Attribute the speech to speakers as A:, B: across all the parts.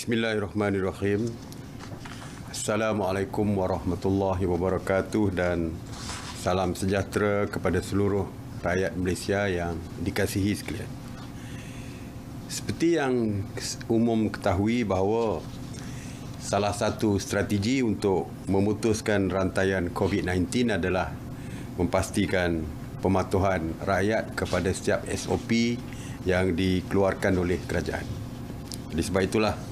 A: Bismillahirrahmanirrahim. Assalamualaikum warahmatullahi wabarakatuh dan salam sejahtera kepada seluruh rakyat Malaysia yang dikasihi sekalian. Seperti yang umum ketahui bahawa salah satu strategi untuk memutuskan rantaian COVID-19 adalah memastikan pematuhan rakyat kepada setiap SOP yang dikeluarkan oleh kerajaan. Oleh sebab itulah,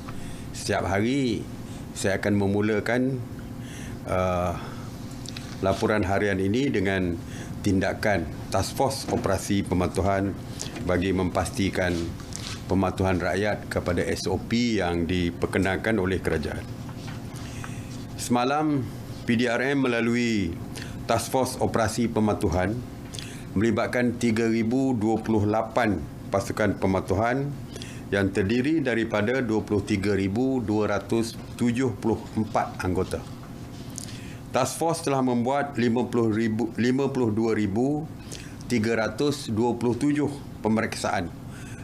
A: setiap hari saya akan memulakan laporan harian ini dengan tindakan Task Force Operasi Pematuhan bagi memastikan pematuhan rakyat kepada SOP yang diperkenalkan oleh kerajaan. Semalam, PDRM melalui Task Force Operasi Pematuhan melibatkan 3,028 pasukan pematuhan yang terdiri daripada 23,274 anggota. Task Force telah membuat 52,327 pemeriksaan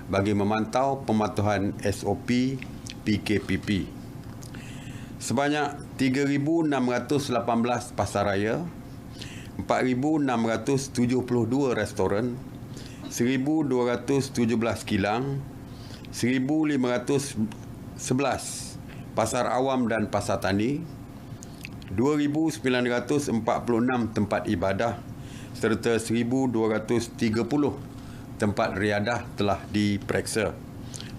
A: bagi memantau pematuhan SOP PKPP. Sebanyak 3,618 pasaraya, 4,672 restoran, 1,217 kilang, 1,511 pasar awam dan pasar tani, 2,946 tempat ibadah serta 1,230 tempat riadah telah diperiksa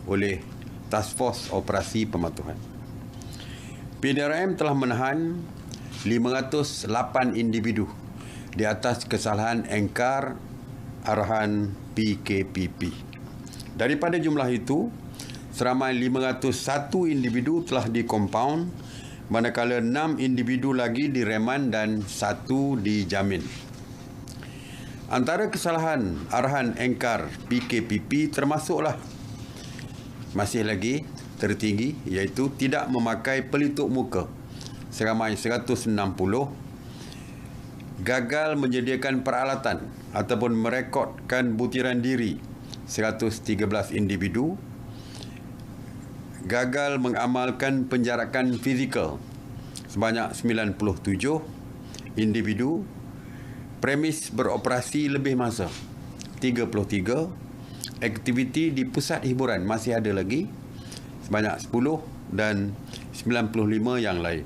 A: oleh Task Force Operasi Pematuhan. PDRM telah menahan 508 individu di atas kesalahan engkar arahan PKPP. Daripada jumlah itu, seramai 501 individu telah dikompaun, manakala 6 individu lagi direman dan 1 dijamin. Antara kesalahan arahan engkar PKPP termasuklah masih lagi tertinggi, iaitu tidak memakai pelitup muka seramai 160, gagal menyediakan peralatan ataupun merekodkan butiran diri 113 individu, gagal mengamalkan penjarakan fizikal sebanyak 97 individu, premis beroperasi lebih masa 33, aktiviti di pusat hiburan masih ada lagi sebanyak 10 dan 95 yang lain.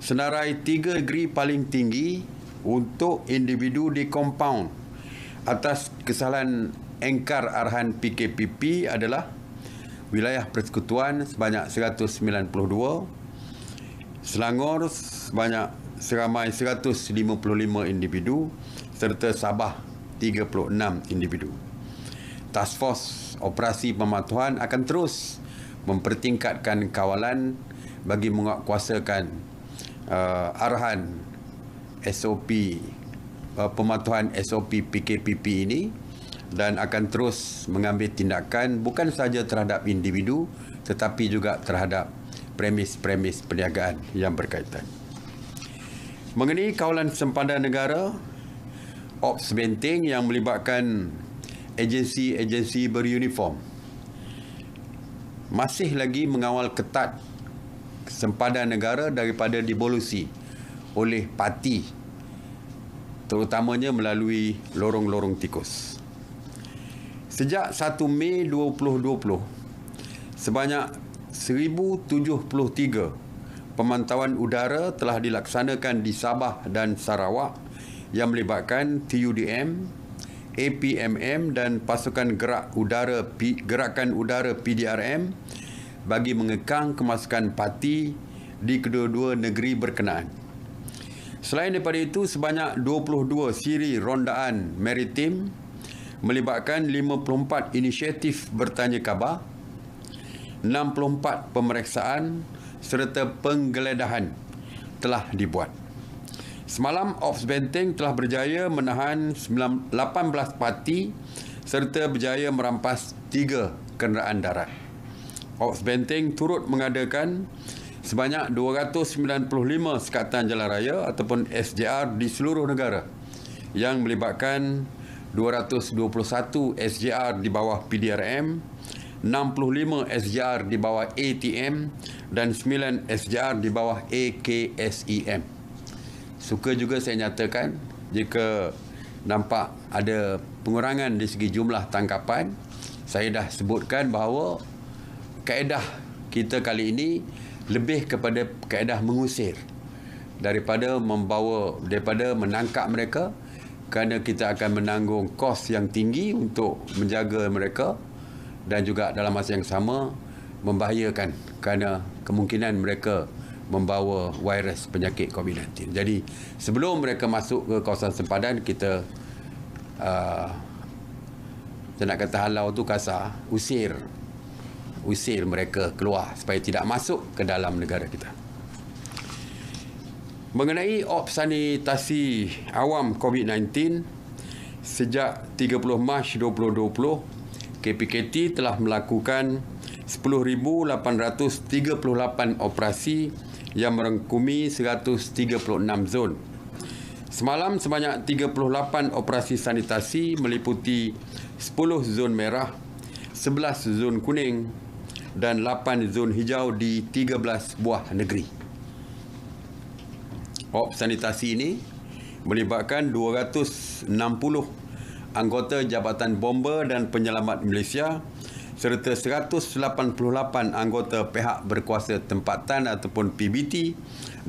A: Senarai 3 degree paling tinggi untuk individu di kompaun atas kesalahan engkar arahan PKPP adalah wilayah persekutuan sebanyak 192, Selangor seramai 155 individu serta Sabah 36 individu. Task Force Operasi Pematuhan akan terus mempertingkatkan kawalan bagi menguatkuasakan arahan SOP pematuhan SOP PKPP ini dan akan terus mengambil tindakan bukan sahaja terhadap individu tetapi juga terhadap premis-premis perniagaan yang berkaitan. Mengenai kawalan sempadan negara, Ops Benteng yang melibatkan agensi-agensi beruniform masih lagi mengawal ketat sempadan negara daripada dibolusi oleh parti, terutamanya melalui lorong-lorong tikus. Sejak 1 Mei 2020, sebanyak 1,073 pemantauan udara telah dilaksanakan di Sabah dan Sarawak yang melibatkan TUDM, APMM dan pasukan gerakan udara PDRM bagi mengekang kemasukan parti di kedua-dua negeri berkenaan. Selain daripada itu, sebanyak 22 siri rondaan maritim melibatkan 54 inisiatif bertanya khabar, 64 pemeriksaan serta penggeledahan telah dibuat. Semalam, Ops Benteng telah berjaya menahan 18 parti serta berjaya merampas 3 kenderaan darat. Ops Benteng turut mengadakan sebanyak 295 sekatan jalan raya ataupun SJR di seluruh negara yang melibatkan 221 SJR di bawah PDRM, 65 SJR di bawah ATM dan 9 SJR di bawah AKSEM. Suka juga saya nyatakan, jika nampak ada pengurangan di segi jumlah tangkapan, saya dah sebutkan bahawa kaedah kita kali ini lebih kepada kaedah mengusir daripada menangkap mereka, kerana kita akan menanggung kos yang tinggi untuk menjaga mereka dan juga dalam masa yang sama membahayakan kerana kemungkinan mereka membawa virus penyakit COVID-19. Jadi sebelum mereka masuk ke kawasan sempadan, kita saya nak kata halau tu kasar, usir mereka keluar supaya tidak masuk ke dalam negara kita. Mengenai ops sanitasi awam COVID-19, sejak 30 Mac 2020, KPKT telah melakukan 10,838 operasi yang merangkumi 136 zon. Semalam sebanyak 38 operasi sanitasi meliputi 10 zon merah, 11 zon kuning dan 8 zon hijau di 13 buah negeri. Ops sanitasi ini melibatkan 260 anggota Jabatan Bomba dan Penyelamat Malaysia serta 188 anggota pihak berkuasa tempatan ataupun PBT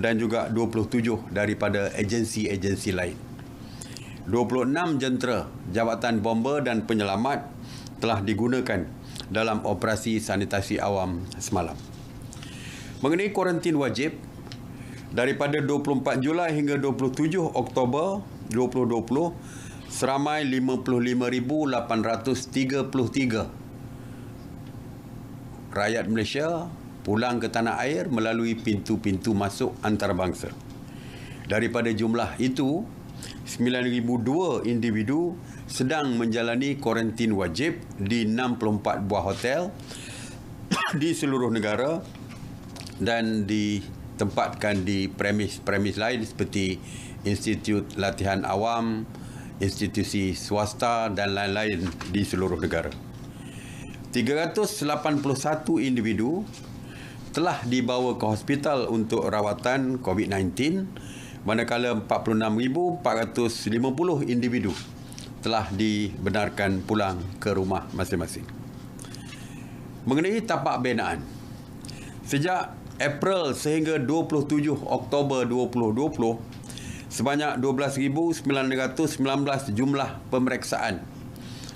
A: dan juga 27 daripada agensi-agensi lain. 26 jentera Jabatan Bomba dan Penyelamat telah digunakan dalam operasi sanitasi awam semalam. Mengenai kuarantin wajib, daripada 24 Julai hingga 27 Oktober 2020, seramai 55,833 rakyat Malaysia pulang ke tanah air melalui pintu-pintu masuk antarabangsa. Daripada jumlah itu, 9,002 individu sedang menjalani kuarantin wajib di 64 buah hotel di seluruh negara dan ditempatkan di premis-premis lain seperti Institut Latihan Awam, institusi swasta dan lain-lain di seluruh negara. 381 individu telah dibawa ke hospital untuk rawatan COVID-19, manakala 46,450 individu telah dibenarkan pulang ke rumah masing-masing. Mengenai tapak binaan, sejak April sehingga 27 Oktober 2020, sebanyak 12,919 jumlah pemeriksaan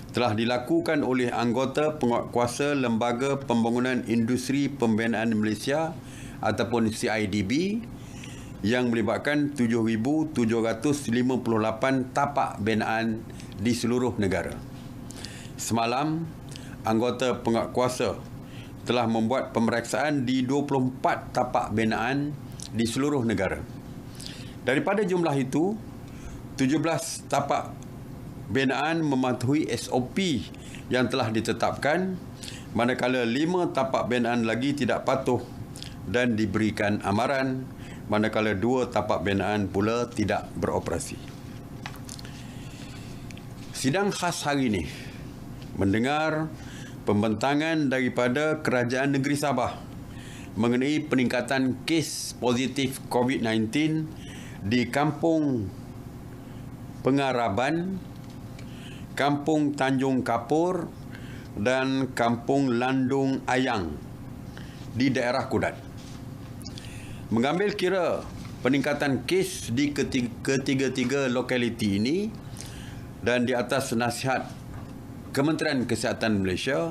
A: telah dilakukan oleh anggota penguatkuasa Lembaga Pembangunan Industri Pembinaan Malaysia ataupun CIDB yang melibatkan 7,758 tapak binaan di seluruh negara. Semalam, anggota penguatkuasa telah membuat pemeriksaan di 24 tapak binaan di seluruh negara. Daripada jumlah itu, 17 tapak binaan mematuhi SOP yang telah ditetapkan, manakala 5 tapak binaan lagi tidak patuh dan diberikan amaran, manakala 2 tapak binaan pula tidak beroperasi. Sidang khas hari ini mendengar pembentangan daripada Kerajaan Negeri Sabah mengenai peningkatan kes positif COVID-19 di Kampung Pengaraban, Kampung Tanjung Kapur dan Kampung Landung Ayang di daerah Kudat. Mengambil kira peningkatan kes di ketiga-tiga lokaliti ini dan di atas nasihat Kementerian Kesihatan Malaysia,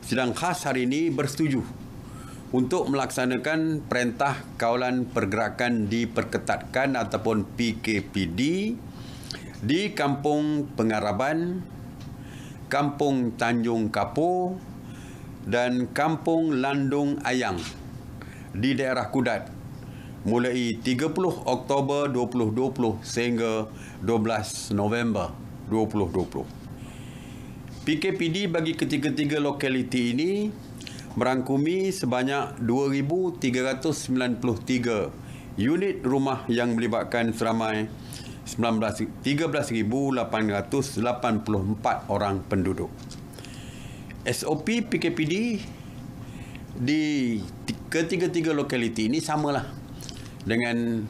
A: sidang khas hari ini bersetuju untuk melaksanakan Perintah Kawalan Pergerakan Diperketatkan ataupun PKPD di Kampung Pengaraban, Kampung Tanjung Kapur dan Kampung Landung Ayang di daerah Kudat mulai 30 Oktober 2020 sehingga 12 November 2020. PKPD bagi ketiga-tiga lokaliti ini merangkumi sebanyak 2,393 unit rumah yang melibatkan seramai 13,884 orang penduduk. SOP PKPD di ketiga-tiga lokaliti ini samalah dengan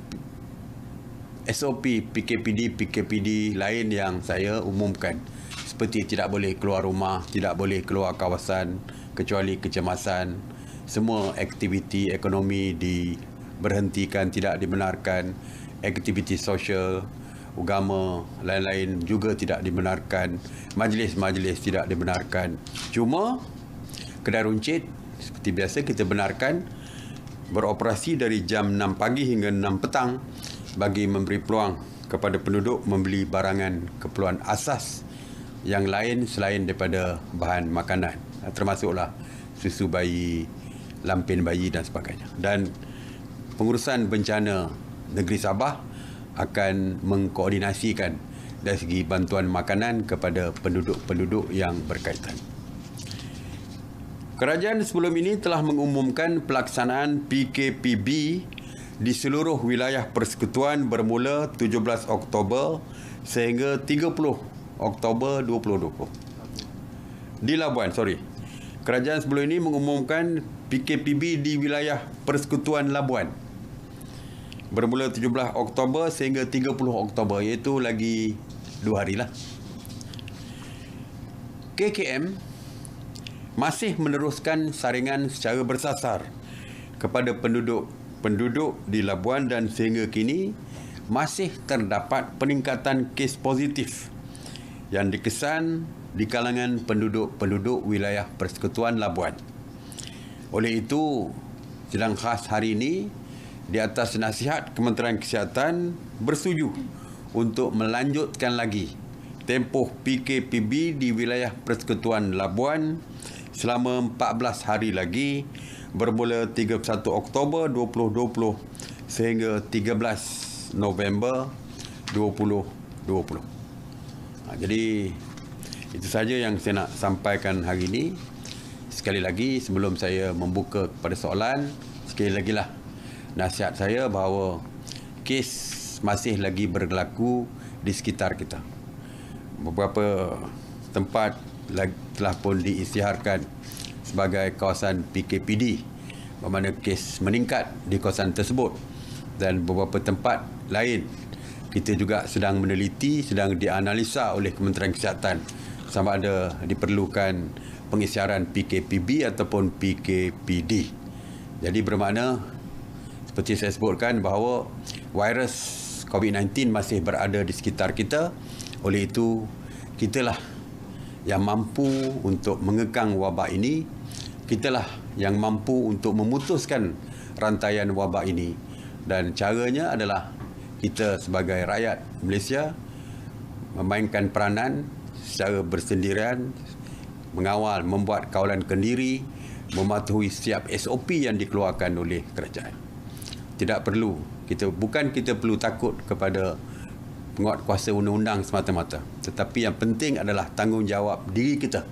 A: SOP PKPD lain yang saya umumkan, seperti tidak boleh keluar rumah, tidak boleh keluar kawasan kecuali kecemasan, semua aktiviti ekonomi diberhentikan, tidak dibenarkan, aktiviti sosial, agama lain-lain juga tidak dibenarkan, majlis-majlis tidak dibenarkan. Cuma kedai runcit seperti biasa kita benarkan beroperasi dari jam 6 pagi hingga 6 petang bagi memberi peluang kepada penduduk membeli barangan keperluan asas yang lain selain daripada bahan makanan, termasuklah susu bayi, lampin bayi dan sebagainya. Dan pengurusan bencana negeri Sabah akan mengkoordinasikan dari segi bantuan makanan kepada penduduk-penduduk yang berkaitan. Kerajaan sebelum ini telah mengumumkan pelaksanaan PKPB di seluruh wilayah persekutuan bermula 17 Oktober sehingga 30 Oktober 2020. Di Labuan, kerajaan sebelum ini mengumumkan PKPB di wilayah persekutuan Labuan bermula 17 Oktober sehingga 30 Oktober, iaitu lagi 2 hari lah. KKM masih meneruskan saringan secara bersasar kepada penduduk di Labuan dan sehingga kini masih terdapat peningkatan kes positif yang dikesan di kalangan penduduk wilayah persekutuan Labuan. Oleh itu, sidang khas hari ini di atas nasihat Kementerian Kesihatan bersetuju untuk melanjutkan lagi tempoh PKPB di wilayah persekutuan Labuan selama 14 hari lagi bermula 31 Oktober 2020 sehingga 13 November 2020. Jadi itu saja yang saya nak sampaikan hari ini. Sekali lagi sebelum saya membuka kepada soalan, sekali lagi lah nasihat saya bahawa kes masih lagi berlaku di sekitar kita. Beberapa tempat telah pun diisytiharkan sebagai kawasan PKPD, bermakna kes meningkat di kawasan tersebut, dan beberapa tempat lain kita juga sedang meneliti, sedang dianalisa oleh Kementerian Kesihatan sama ada diperlukan pengisytiharan PKPB ataupun PKPD. Jadi bermakna seperti saya sebutkan bahawa virus COVID-19 masih berada di sekitar kita. Oleh itu, kitalah yang mampu untuk mengekang wabak ini. Kitalah yang mampu untuk memutuskan rantaian wabak ini. Dan caranya adalah kita sebagai rakyat Malaysia memainkan peranan secara bersendirian, mengawal, membuat kawalan kendiri, mematuhi setiap SOP yang dikeluarkan oleh kerajaan. Tidak perlu, bukan kita perlu takut kepada penguatkuasa undang-undang semata-mata, tetapi yang penting adalah tanggungjawab diri kita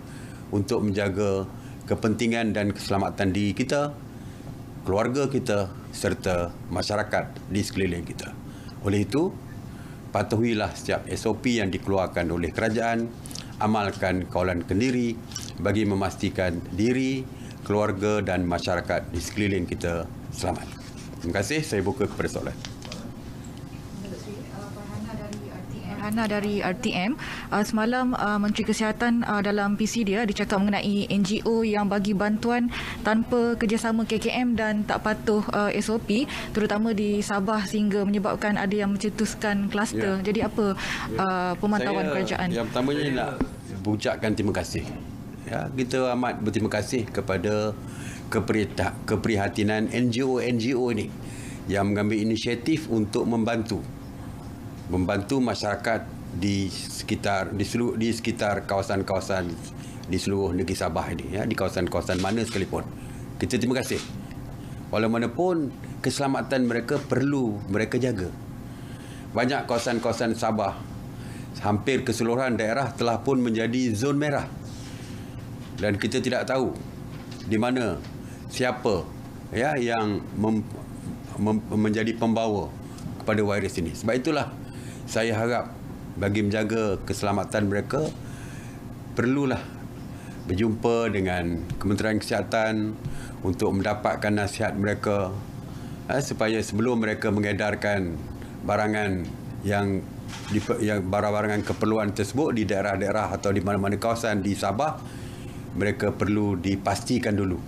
A: untuk menjaga kepentingan dan keselamatan diri kita, keluarga kita serta masyarakat di sekeliling kita. Oleh itu, patuhilah setiap SOP yang dikeluarkan oleh kerajaan, amalkan kawalan kendiri bagi memastikan diri, keluarga dan masyarakat di sekeliling kita selamat. Terima kasih. Saya buka kepada soalan.
B: Hana dari RTM, semalam Menteri Kesihatan dalam PC dia cakap mengenai NGO yang bagi bantuan tanpa kerjasama KKM dan tak patuh SOP, terutama di Sabah sehingga menyebabkan ada yang mencetuskan kluster. Jadi apa pemantauan kerajaan?
A: Yang pertamanya nak ucapkan terima kasih. Ya, kita amat berterima kasih kepada keprihatinan NGO ini yang mengambil inisiatif untuk membantu masyarakat di sekitar kawasan-kawasan di seluruh negeri Sabah ini, ya, di kawasan-kawasan mana sekalipun. Kita terima kasih. Walaupun keselamatan mereka perlu mereka jaga. Banyak kawasan-kawasan Sabah, hampir keseluruhan daerah telah pun menjadi zon merah. Dan kita tidak tahu di mana siapa, ya, yang menjadi pembawa kepada virus ini. Sebab itulah saya harap bagi menjaga keselamatan mereka perlulah berjumpa dengan Kementerian Kesihatan untuk mendapatkan nasihat mereka supaya sebelum mereka mengedarkan barangan yang barang-barangan keperluan tersebut di daerah-daerah atau di mana-mana kawasan di Sabah, mereka perlu dipastikan dulu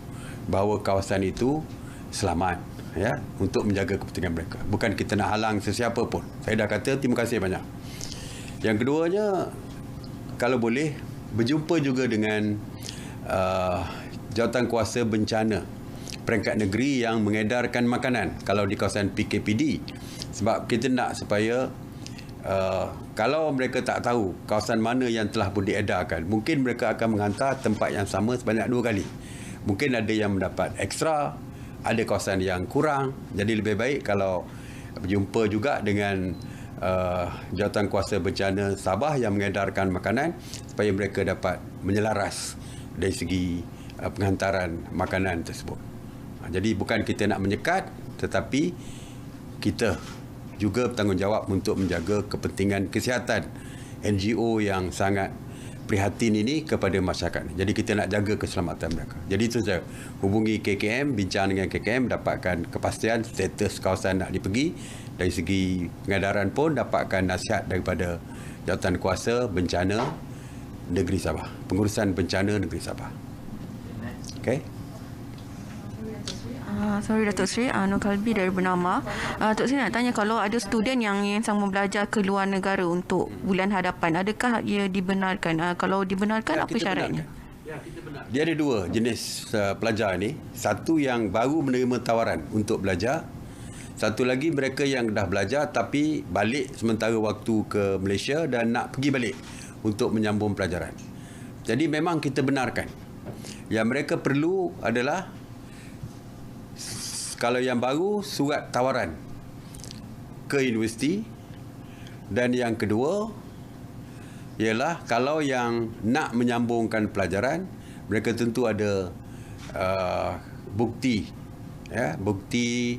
A: bahawa kawasan itu selamat, ya, untuk menjaga kepentingan mereka. Bukan kita nak halang sesiapa pun. Saya dah kata terima kasih banyak. Yang keduanya, kalau boleh berjumpa juga dengan Jawatankuasa Bencana peringkat negeri yang mengedarkan makanan kalau di kawasan PKPD. Sebab kita nak supaya kalau mereka tak tahu kawasan mana yang telah pun diedarkan, mungkin mereka akan menghantar tempat yang sama sebanyak 2 kali. Mungkin ada yang mendapat ekstra, ada kawasan yang kurang. Jadi lebih baik kalau berjumpa juga dengan Jawatankuasa Bencana Sabah yang mengedarkan makanan supaya mereka dapat menyelaras dari segi penghantaran makanan tersebut. Jadi bukan kita nak menyekat, tetapi kita juga bertanggungjawab untuk menjaga kepentingan kesihatan NGO yang sangat prihatin ini kepada masyarakat. Jadi kita nak jaga keselamatan mereka. Jadi itu saya hubungi KKM, bincang dengan KKM, dapatkan kepastian status kawasan nak dipergi. Dari segi pengedaran pun dapatkan nasihat daripada Jawatankuasa Bencana Negeri Sabah, Pengurusan Bencana Negeri Sabah. Okey.
C: Sorry Datuk Seri, Nur Kalbi dari Bernama. Datuk Seri nak tanya, kalau ada student yang sang belajar ke luar negara untuk bulan hadapan, adakah ia dibenarkan? Kalau dibenarkan, apa syaratnya?
A: Dia ada 2 jenis pelajar ni. Satu yang baru menerima tawaran untuk belajar. Satu lagi mereka yang dah belajar tapi balik sementara waktu ke Malaysia dan nak pergi balik untuk menyambung pelajaran. Jadi memang kita benarkan. Yang mereka perlu adalah, kalau yang baru, surat tawaran ke universiti. Dan yang kedua ialah kalau yang nak menyambungkan pelajaran, mereka tentu ada bukti, ya, bukti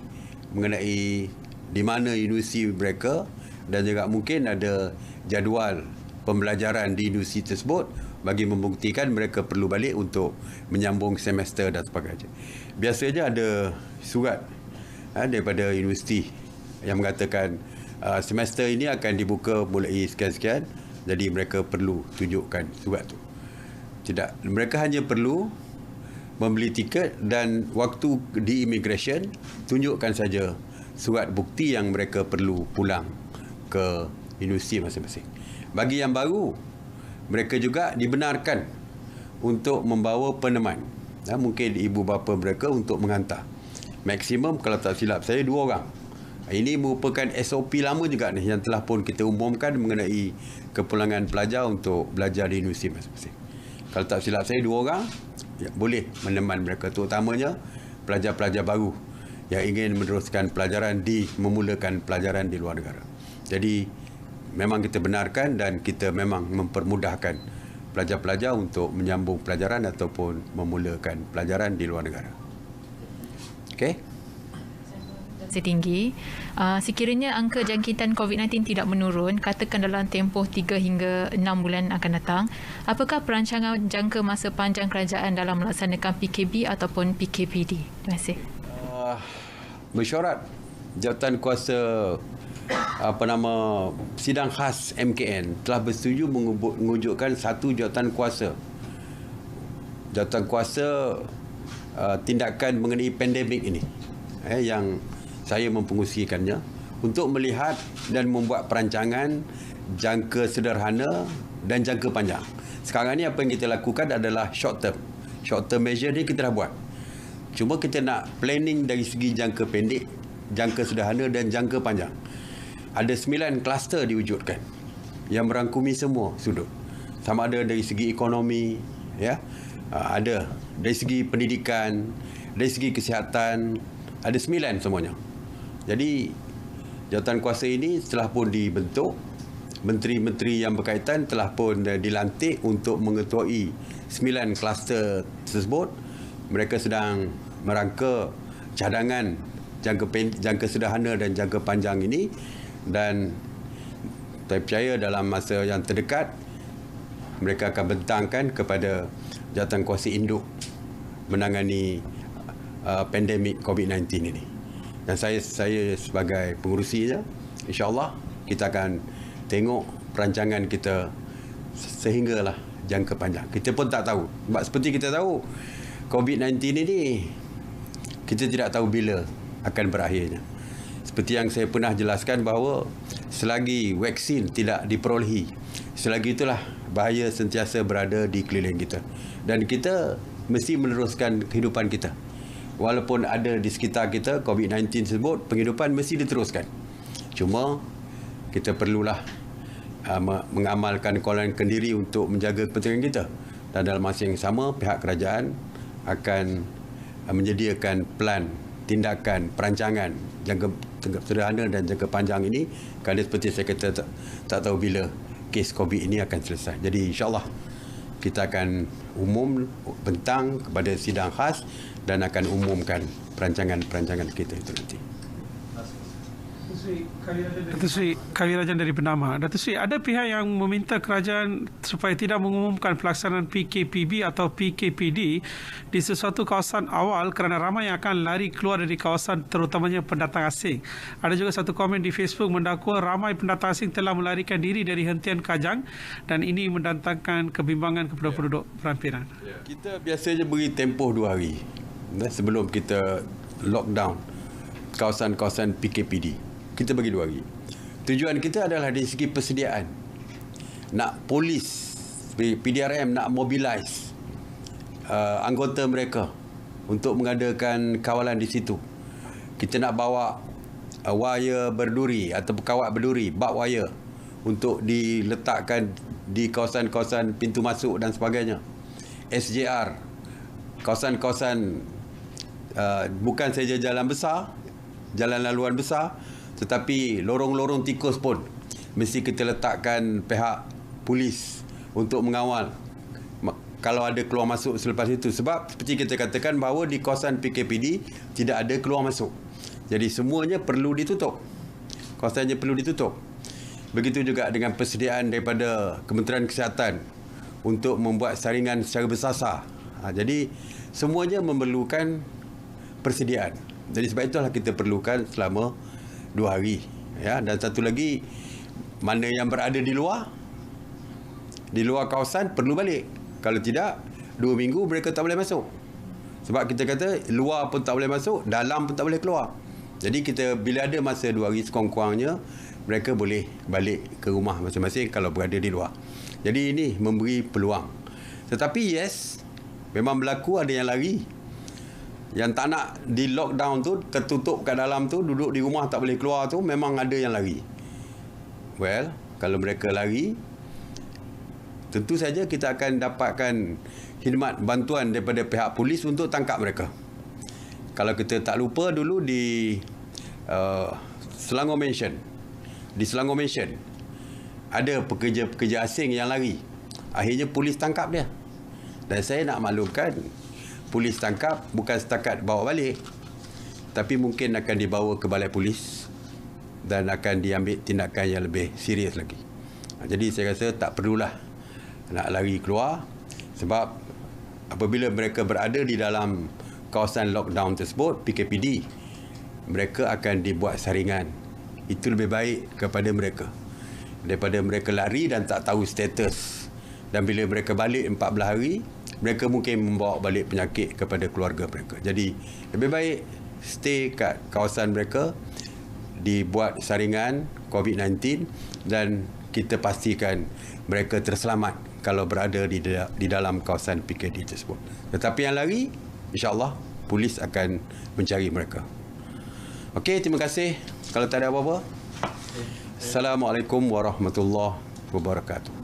A: mengenai di mana universiti mereka, dan juga mungkin ada jadual pembelajaran di universiti tersebut bagi membuktikan mereka perlu balik untuk menyambung semester dan sebagainya. Biasanya ada surat daripada universiti yang mengatakan semester ini akan dibuka mulai sekian-sekian, jadi mereka perlu tunjukkan surat tu. Tidak, mereka hanya perlu membeli tiket dan waktu di immigration tunjukkan saja surat bukti yang mereka perlu pulang ke universiti masing-masing. Bagi yang baru, mereka juga dibenarkan untuk membawa peneman. Mungkin ibu bapa mereka untuk menghantar. Maksimum kalau tak silap saya 2 orang. Ini merupakan SOP lama juga ni yang telah pun kita umumkan mengenai kepulangan pelajar untuk belajar di universiti masing-masing. Kalau tak silap saya 2 orang ya, boleh meneman mereka, terutamanya pelajar-pelajar baru yang ingin meneruskan pelajaran memulakan pelajaran di luar negara. Jadi memang kita benarkan dan kita memang mempermudahkan pelajar-pelajar untuk menyambung pelajaran ataupun memulakan pelajaran di luar negara. Okey.
D: Setinggi, sekiranya angka jangkitan COVID-19 tidak menurun, katakan dalam tempoh 3 hingga 6 bulan akan datang, apakah perancangan jangka masa panjang kerajaan dalam melaksanakan PKB ataupun PKPD? Terima kasih.
A: Mesyuarat Jawatankuasa Sidang Khas MKN telah bersetuju mewujudkan satu jawatankuasa tindakan mengenai pandemik ini, yang saya mempengusikannya untuk melihat dan membuat perancangan jangka sederhana dan jangka panjang. Sekarang ni apa yang kita lakukan adalah short term measure ni kita dah buat. Cuma kita nak planning dari segi jangka pendek, jangka sederhana dan jangka panjang. Ada 9 kluster diwujudkan yang merangkumi semua sudut. Sama ada dari segi ekonomi, ya, ada dari segi pendidikan, dari segi kesihatan, ada 9 semuanya. Jadi jawatankuasa ini setelah pun dibentuk, menteri-menteri yang berkaitan telah pun dilantik untuk mengetuai 9 kluster tersebut. Mereka sedang merangka cadangan jangka sederhana dan jangka panjang ini, dan saya percaya dalam masa yang terdekat mereka akan bentangkan kepada jawatankuasa induk menangani pandemik COVID-19 ini. Dan saya sebagai pengurusinya, insya-Allah kita akan tengok perancangan kita sehinggalah jangka panjang. Kita pun tak tahu. Sebab seperti kita tahu, COVID-19 ini kita tidak tahu bila akan berakhirnya. Seperti yang saya pernah jelaskan bahawa selagi vaksin tidak diperolehi, selagi itulah bahaya sentiasa berada di keliling kita. Dan kita mesti meneruskan kehidupan kita. Walaupun ada di sekitar kita COVID-19 tersebut, penghidupan mesti diteruskan. Cuma kita perlulah mengamalkan keluaran kendiri untuk menjaga kepentingan kita. Dan dalam masa yang sama, pihak kerajaan akan menyediakan plan, tindakan, perancangan jangka sederhana dan jangka panjang ini, kerana seperti saya kata tak tahu bila kes COVID ini akan selesai. Jadi insya-Allah kita akan umum bentang kepada sidang khas dan akan umumkan perancangan-perancangan kita itu nanti.
E: Datuk Seri Kawirajan dari Bernama. Datuk Seri, ada pihak yang meminta kerajaan supaya tidak mengumumkan pelaksanaan PKPB atau PKPD di sesuatu kawasan awal kerana ramai yang akan lari keluar dari kawasan, terutamanya pendatang asing. Ada juga satu komen di Facebook mendakwa ramai pendatang asing telah melarikan diri dari hentian Kajang dan ini mendatangkan kebimbangan kepada penduduk perampiran.
A: Kita biasanya beri tempoh 2 hari sebelum kita lockdown kawasan-kawasan PKPD. Kita bagi 2 hari. Tujuan kita adalah dari segi persediaan. Nak polis, PDRM nak mobilize anggota mereka untuk mengadakan kawalan di situ. Kita nak bawa wire berduri atau kawat berduri, barbed wire untuk diletakkan di kawasan-kawasan pintu masuk dan sebagainya. SJR, kawasan-kawasan bukan saja jalan besar, jalan laluan besar, tetapi lorong-lorong tikus pun mesti kita letakkan pihak polis untuk mengawal kalau ada keluar masuk selepas itu. Sebab seperti kita katakan bahawa di kawasan PKPD tidak ada keluar masuk. Jadi semuanya perlu ditutup. Kawasannya perlu ditutup. Begitu juga dengan persediaan daripada Kementerian Kesihatan untuk membuat saringan secara bersasar. Jadi semuanya memerlukan persediaan. Jadi sebab itulah kita perlukan selama 2 hari. Ya, dan satu lagi, mana yang berada di luar kawasan perlu balik. Kalau tidak, 2 minggu mereka tak boleh masuk. Sebab kita kata luar pun tak boleh masuk, dalam pun tak boleh keluar. Jadi kita bila ada masa 2 hari sekurang-kurangnya, mereka boleh balik ke rumah masing-masing kalau berada di luar. Jadi ini memberi peluang. Tetapi yes, memang berlaku ada yang lari. Yang tak nak di lockdown tu, tertutup kat dalam tu, duduk di rumah tak boleh keluar tu, memang ada yang lari. Well, kalau mereka lari, tentu saja kita akan dapatkan khidmat bantuan daripada pihak polis untuk tangkap mereka. Kalau kita tak lupa dulu di Selangor Mansion, ada pekerja-pekerja asing yang lari. Akhirnya polis tangkap dia. Dan saya nak maklumkan, polis tangkap bukan setakat bawa balik, tapi mungkin akan dibawa ke balai polis dan akan diambil tindakan yang lebih serius lagi. Jadi saya rasa tak perlulah nak lari keluar, sebab apabila mereka berada di dalam kawasan lockdown tersebut, PKPD, mereka akan dibuat saringan. Itu lebih baik kepada mereka daripada mereka lari dan tak tahu status. Dan bila mereka balik 14 hari, mereka mungkin membawa balik penyakit kepada keluarga mereka. Jadi lebih baik stay kat kawasan mereka, dibuat saringan COVID-19 dan kita pastikan mereka terselamat kalau berada di dalam kawasan PKD tersebut. Tetapi yang lari, insya-Allah polis akan mencari mereka. Okey, terima kasih. Kalau tak ada apa-apa. Assalamualaikum warahmatullahi wabarakatuh.